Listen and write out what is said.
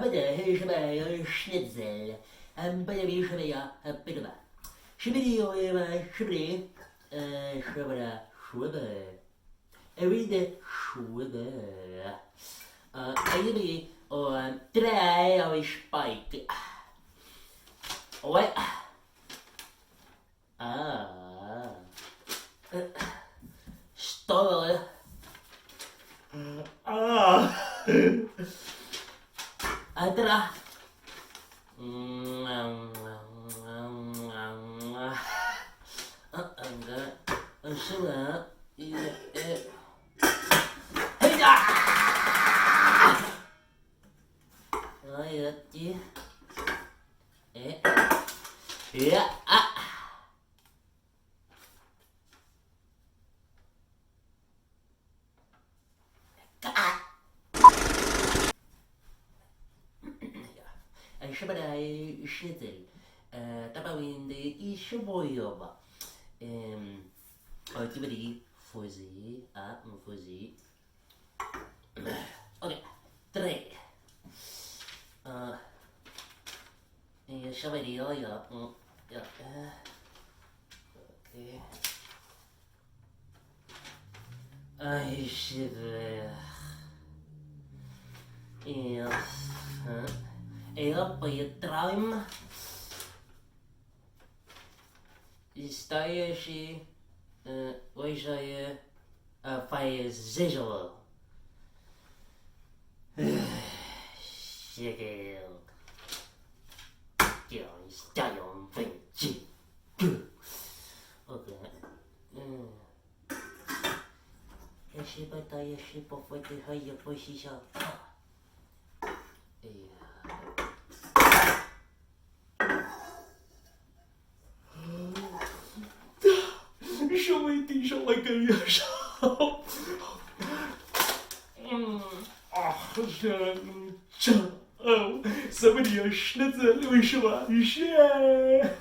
بدأ شبايا شنتزل بدأ بي شبايا بدأ شبري شبري شبرا شوبا أريد شوبا أيبي تراي أو سبايك وي ستور أدرى شنو هيدا هايتي يا شبنا شتل طبعا دي شبويوبا تبدي فوزي فوزي اوكي تري شبدي يا اوكي اي شبه Păietraim staje și oișaie faie zejălă. Șegel. Chion, staion, venci. Ok. Ești bătaie și pofăte, hai, păi și așa. Show me the show like a show. Somebody a schnitzel, we show a share.